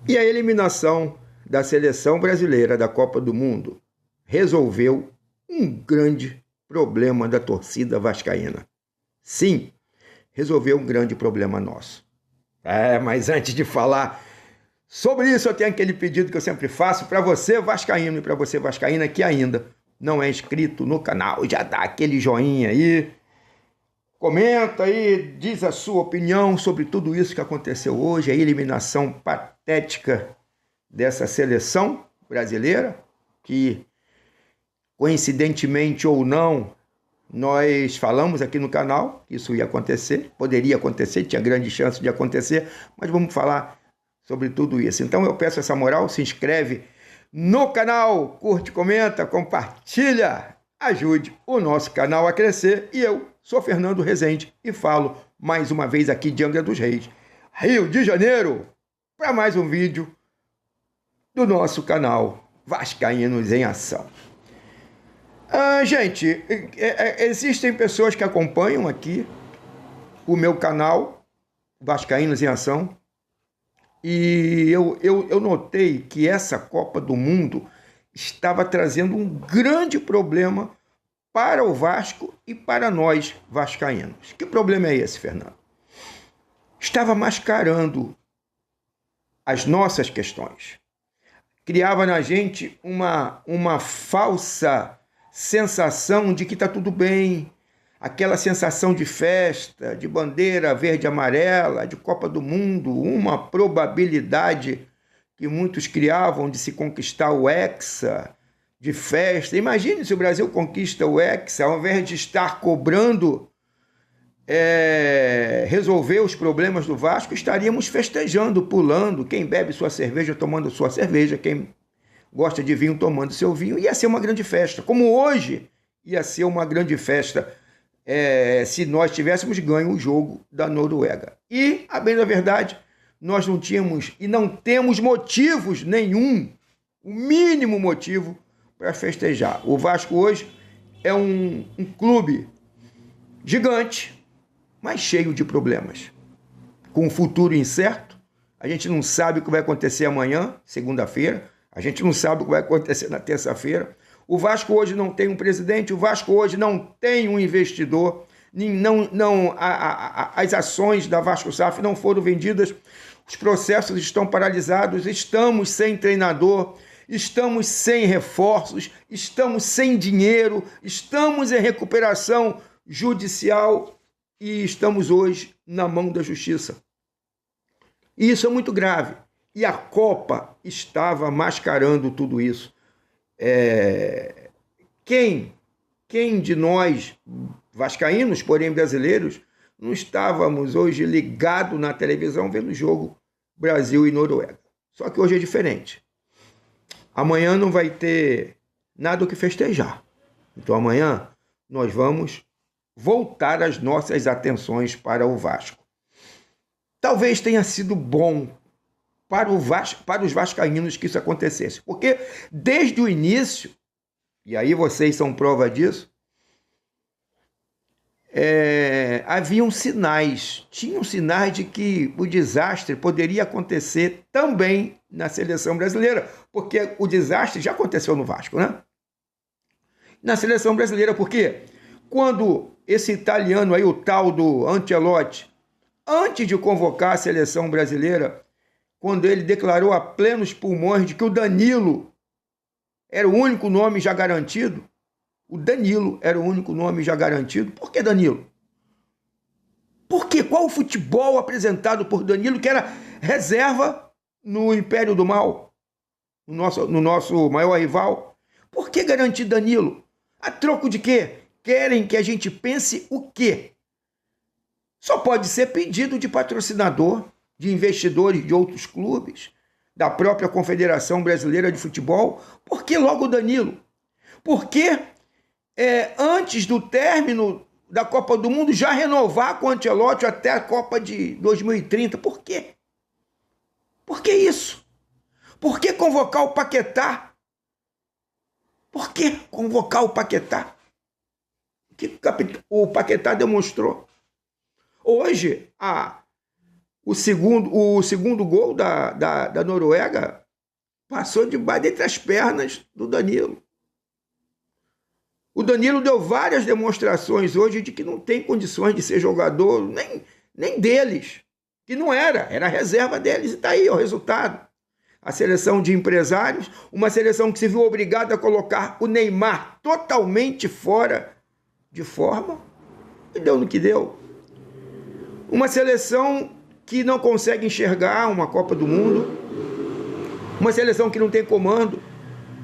E a eliminação da seleção brasileira da Copa do Mundo resolveu um grande problema da torcida vascaína. Sim, resolveu um grande problema nosso. Mas antes de falar sobre isso, eu tenho aquele pedido que eu sempre faço para você vascaíno e para você vascaína que ainda não é inscrito no canal. Já dá aquele joinha aí, comenta aí, diz a sua opinião sobre tudo isso que aconteceu hoje, a eliminação patética dessa seleção brasileira, que coincidentemente ou não, nós falamos aqui no canal que isso ia acontecer, poderia acontecer, tinha grande chance de acontecer, mas vamos falar sobre tudo isso. Então eu peço essa moral, se inscreve no canal, curte, comenta, compartilha, ajude o nosso canal a crescer. E eu sou Fernando Rezende e falo mais uma vez aqui de Angra dos Reis, Rio de Janeiro, para mais um vídeo do nosso canal Vascaínos em Ação. Gente, existem pessoas que acompanham aqui o meu canal Vascaínos em Ação e eu notei que essa Copa do Mundo estava trazendo um grande problema para o Vasco e para nós vascaínos. Que problema é esse, Fernando? Estava mascarando as nossas questões. Criava na gente uma falsa sensação de que está tudo bem, aquela sensação de festa, de bandeira verde e amarela, de Copa do Mundo, uma probabilidade que muitos criavam de se conquistar o Hexa, de festa. Imagine se o Brasil conquista o Hexa, ao invés de estar cobrando resolver os problemas do Vasco, estaríamos festejando, pulando, quem bebe sua cerveja tomando sua cerveja, quem gosta de vinho tomando seu vinho, ia ser uma grande festa, como hoje ia ser uma grande festa se nós tivéssemos ganho o jogo da Noruega. E, a bem da verdade, nós não tínhamos e não temos motivos nenhum, o mínimo motivo para festejar. O Vasco hoje é um clube gigante, mas cheio de problemas, com um futuro incerto. A gente não sabe o que vai acontecer amanhã, segunda-feira, a gente não sabe o que vai acontecer na terça-feira. O Vasco hoje não tem um presidente, o Vasco hoje não tem um investidor, as ações da Vasco SAF não foram vendidas, os processos estão paralisados, estamos sem treinador, estamos sem reforços, estamos sem dinheiro, estamos em recuperação judicial e estamos hoje na mão da justiça. E isso é muito grave. E a Copa estava mascarando tudo isso. Quem de nós, vascaínos, porém brasileiros, não estávamos hoje ligados na televisão vendo o jogo Brasil e Noruega? Só que hoje é diferente. Amanhã não vai ter nada o que festejar. Então amanhã nós vamos voltar as nossas atenções para o Vasco. Talvez tenha sido bom para os vascaínos que isso acontecesse, porque desde o início, e aí vocês são prova disso, haviam sinais, tinham sinais de que o desastre poderia acontecer também na seleção brasileira, porque o desastre já aconteceu no Vasco, né? Na seleção brasileira, porque quando esse italiano aí, o tal do Ancelotti, antes de convocar a seleção brasileira, quando ele declarou a plenos pulmões de que o Danilo era o único nome já garantido, o Danilo era o único nome já garantido. Por que Danilo? Por quê? Qual o futebol apresentado por Danilo, que era reserva no Império do Mal, no nosso maior rival? Por que garantir Danilo? A troco de quê? Querem que a gente pense o quê? Só pode ser pedido de patrocinador, de investidores de outros clubes, da própria Confederação Brasileira de Futebol. Por que logo o Danilo? Porque antes do término da Copa do Mundo já renovar com o Ancelotti até a Copa de 2030. Por quê? Por que isso? Por que convocar o Paquetá? Por que convocar o Paquetá? O que o Paquetá demonstrou? Hoje, o segundo gol da Noruega passou debaixo entre as pernas do Danilo. O Danilo deu várias demonstrações hoje de que não tem condições de ser jogador nem deles, que não era a reserva deles, e está aí o resultado. A seleção de empresários, uma seleção que se viu obrigada a colocar o Neymar totalmente fora de forma, e deu no que deu. Uma seleção que não consegue enxergar uma Copa do Mundo, uma seleção que não tem comando.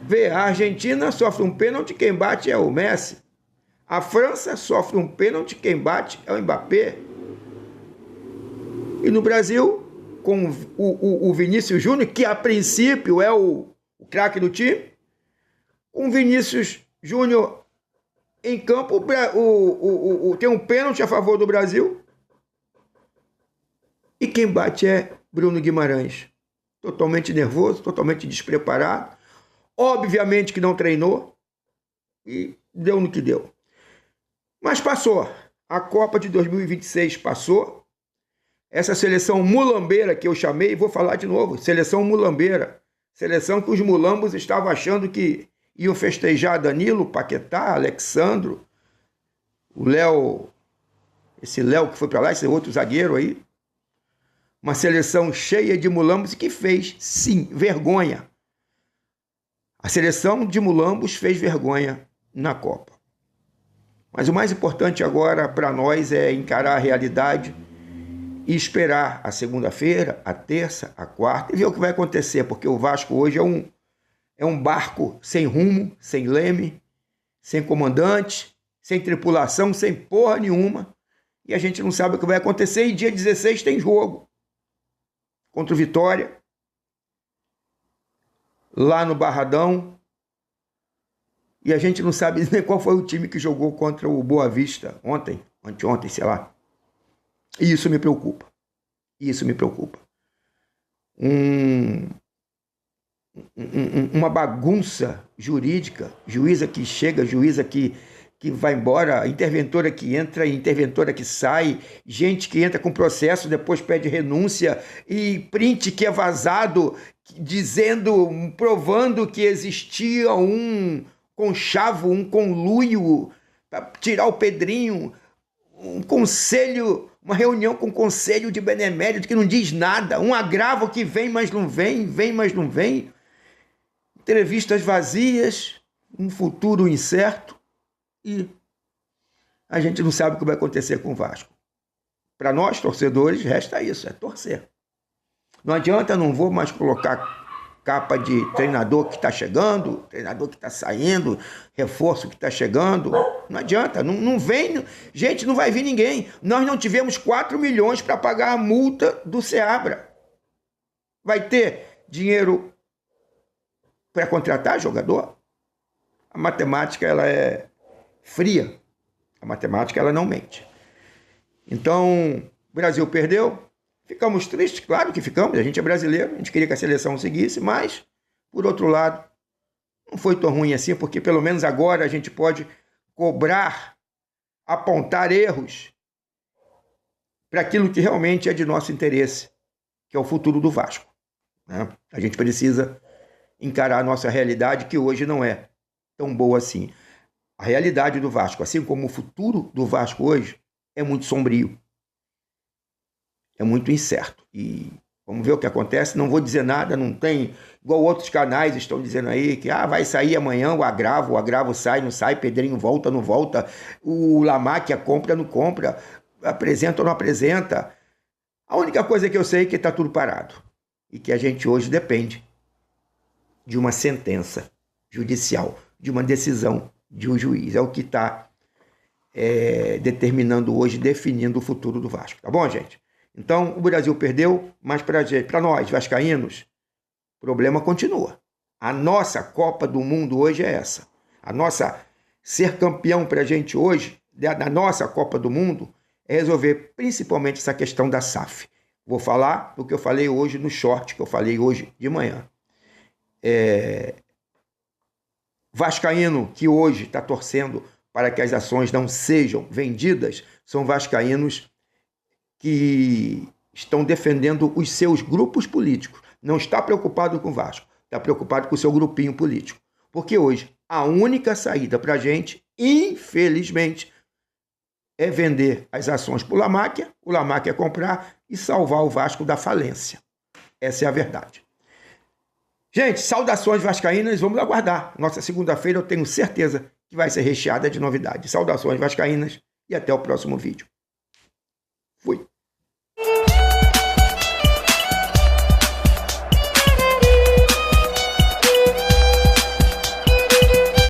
Vê, a Argentina sofre um pênalti, quem bate é o Messi. A França sofre um pênalti, quem bate é o Mbappé. E no Brasil, com o Vinícius Júnior, que a princípio é o craque do time, com o Vinícius Júnior em campo, tem um pênalti a favor do Brasil, e quem bate é Bruno Guimarães. Totalmente nervoso, totalmente despreparado, obviamente que não treinou, e deu no que deu. Mas passou. A Copa de 2026 passou. Essa seleção mulambeira que eu chamei, vou falar de novo, seleção mulambeira. Seleção que os mulambos estavam achando que iam festejar Danilo, Paquetá, Alexandro, o Léo, esse Léo que foi para lá, esse outro zagueiro aí. Uma seleção cheia de mulambos que fez, sim, vergonha. A seleção de mulambos fez vergonha na Copa. Mas o mais importante agora para nós é encarar a realidade e esperar a segunda-feira, a terça, a quarta e ver o que vai acontecer, porque o Vasco hoje é um barco sem rumo, sem leme, sem comandante, sem tripulação, sem porra nenhuma, e a gente não sabe o que vai acontecer. E dia 16 tem jogo contra o Vitória, lá no Barradão, e a gente não sabe nem qual foi o time que jogou contra o Boa Vista anteontem, sei lá. E isso me preocupa. Isso me preocupa. Uma bagunça jurídica, juíza que chega, juíza que vai embora, interventora que entra, interventora que sai, gente que entra com processo, depois pede renúncia, e print que é vazado, provando que existia um conchavo, um conluio para tirar o Pedrinho, um conselho, uma reunião com o conselho de benemérito que não diz nada, um agravo que vem, mas não vem, mas não vem, entrevistas vazias, um futuro incerto, e a gente não sabe o que vai acontecer com o Vasco. Para nós, torcedores, resta isso, é torcer. Não adianta, não vou mais colocar capa de treinador que está chegando, treinador que está saindo, reforço que está chegando. Não adianta, não vem. Gente, não vai vir ninguém. Nós não tivemos 4 milhões para pagar a multa do Seabra. Vai ter dinheiro para contratar jogador? A matemática, ela é fria. A matemática, ela não mente. Então, o Brasil perdeu. Ficamos tristes, claro que ficamos, a gente é brasileiro, a gente queria que a seleção seguisse, mas, por outro lado, não foi tão ruim assim, porque pelo menos agora a gente pode cobrar, apontar erros para aquilo que realmente é de nosso interesse, que é o futuro do Vasco, né? A gente precisa encarar a nossa realidade, que hoje não é tão boa assim. A realidade do Vasco, assim como o futuro do Vasco hoje, é muito sombrio. É muito incerto. E vamos ver o que acontece. Não vou dizer nada, não tem... Igual outros canais estão dizendo aí que vai sair amanhã o agravo sai, não sai, Pedrinho volta, não volta, o Lamáquia compra, não compra, apresenta ou não apresenta. A única coisa que eu sei é que está tudo parado. E que a gente hoje depende de uma sentença judicial, de uma decisão de um juiz. É o que está determinando hoje, definindo o futuro do Vasco. Tá bom, gente? Então, o Brasil perdeu, mas para nós, vascaínos, o problema continua. A nossa Copa do Mundo hoje é essa. A nossa ser campeão para a gente hoje, da nossa Copa do Mundo, é resolver principalmente essa questão da SAF. Vou falar do que eu falei hoje no short, que eu falei hoje de manhã. Vascaíno que hoje está torcendo para que as ações não sejam vendidas, são vascaínos que estão defendendo os seus grupos políticos. Não está preocupado com o Vasco, está preocupado com o seu grupinho político. Porque hoje a única saída para a gente, infelizmente, é vender as ações para o Lamáquia comprar e salvar o Vasco da falência. Essa é a verdade. Gente, saudações vascaínas, vamos aguardar. Nossa segunda-feira eu tenho certeza que vai ser recheada de novidades. Saudações vascaínas e até o próximo vídeo.